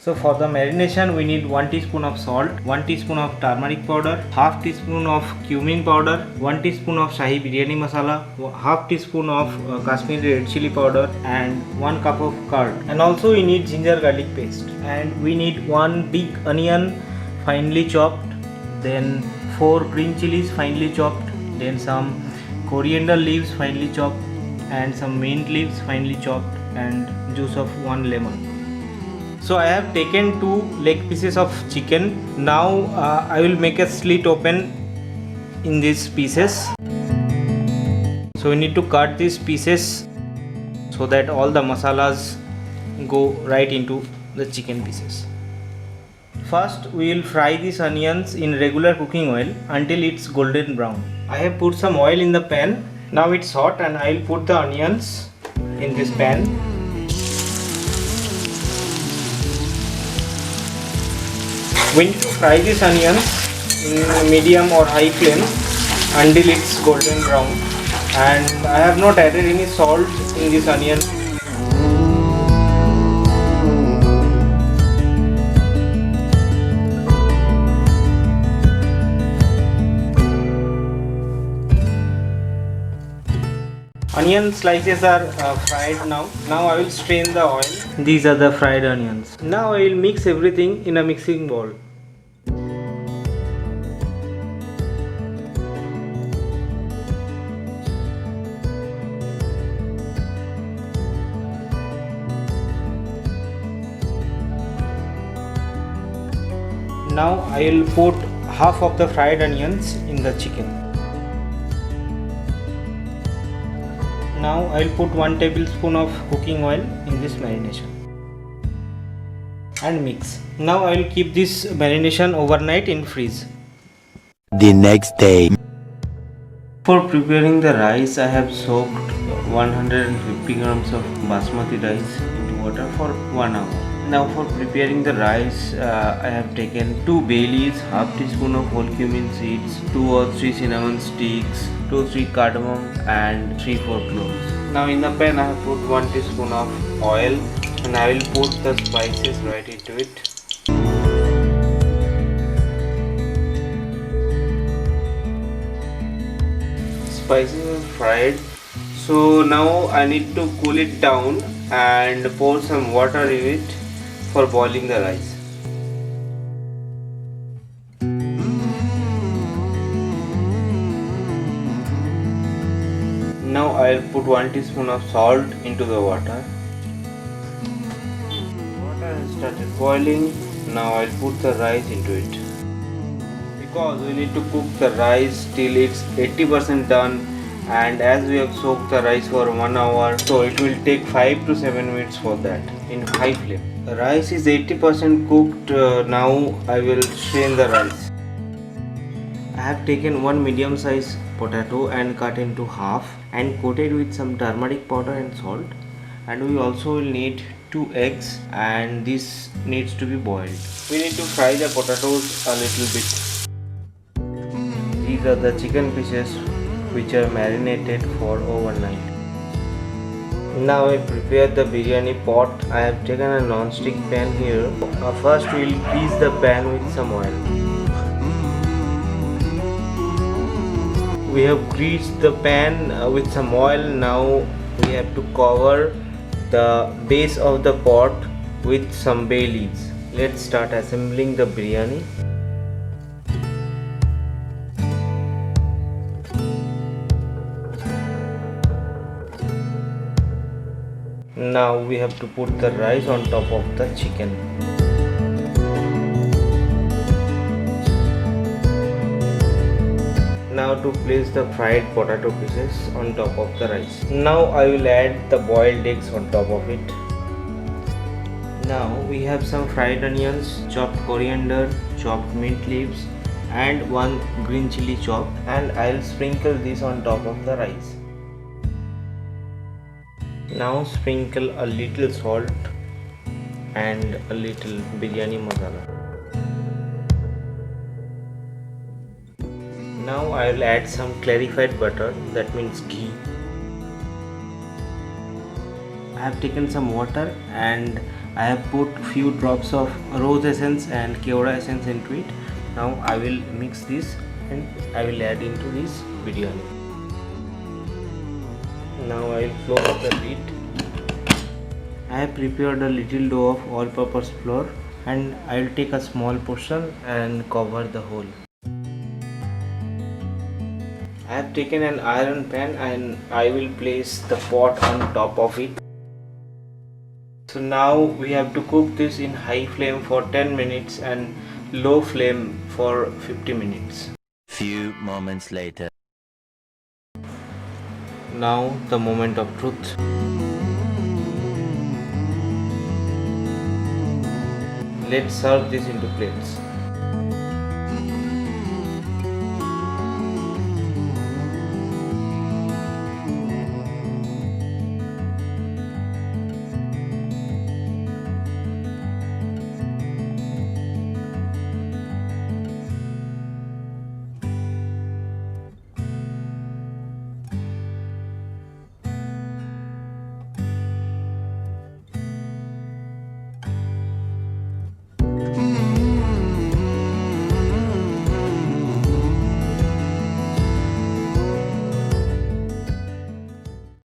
So for the marination we need 1 teaspoon of salt, 1 teaspoon of turmeric powder, half teaspoon of cumin powder, 1 teaspoon of Shahi biryani masala, half teaspoon of Kashmiri red chili powder and 1 cup of curd. And also we need ginger garlic paste, and we need 1 big onion finely chopped, then 4 green chilies finely chopped, then some coriander leaves finely chopped, and some mint leaves finely chopped, and juice of 1 lemon. So I have taken 2 leg pieces of chicken. Now I will make a slit open in these pieces. So we need to cut these pieces so that all the masalas go right into the chicken pieces. First we will fry these onions in regular cooking oil until it's golden brown. I have put some oil in the pan. Now it's hot and I will put the onions in this pan. We need to fry these onions in medium or high flame until it's golden brown, and I have not added any salt in this onion. Onion slices are fried now. Now I will strain the oil. These are the fried onions. Now I will mix everything in a mixing bowl. Now I will put half of the fried onions in the chicken. Now I will put 1 tablespoon of cooking oil in this marination and mix. Now I will keep this marination overnight in freeze. The next day. For preparing the rice, I have soaked 150 grams of basmati rice into water for 1 hour. Now for preparing the rice, I have taken 2 bay leaves, half teaspoon of whole cumin seeds, 2 or 3 cinnamon sticks, 2 or 3 cardamom and 3-4 cloves. Now in the pan I have put 1 teaspoon of oil and I will put the spices right into it. Spices are fried. So now I need to cool it down and pour some water in it for boiling the rice. Now I will put 1 teaspoon of salt into the water. Water has started boiling. Now I will put the rice into it. Because we need to cook the rice till it's 80% done, and as we have soaked the rice for 1 hour, so it will take 5 to 7 minutes for that in high flame. The rice is 80% cooked. Now I will strain the rice. I have taken 1 medium sized potato and cut into half and coated with some turmeric powder and salt, and we also will need 2 eggs, and this needs to be boiled. We need to fry the potatoes a little bit. These are the chicken pieces which are marinated for overnight. Now I prepare the biryani pot. I have taken a non-stick pan here. First we will grease the pan with some oil. We have greased the pan with some oil. Now we have to cover the base of the pot with some bay leaves. Let's start assembling the biryani. Now we have to put the rice on top of the chicken. Now to place the fried potato pieces on top of the rice. Now I will add the boiled eggs on top of it. Now we have some fried onions, chopped coriander, chopped mint leaves and 1 green chili chopped, and I will sprinkle this on top of the rice. Now sprinkle a little salt and a little biryani masala. Now I will add some clarified butter, that means ghee. I have taken some water and I have put few drops of rose essence and keora essence into it. Now I will mix this and I will add into this biryani. Now I will close the lid. I have prepared a little dough of all-purpose flour and I will take a small portion and cover the whole. I have taken an iron pan and I will place the pot on top of it. So now we have to cook this in high flame for 10 minutes and low flame for 50 minutes. Few moments later. Now the moment of truth. Let's serve this into plates.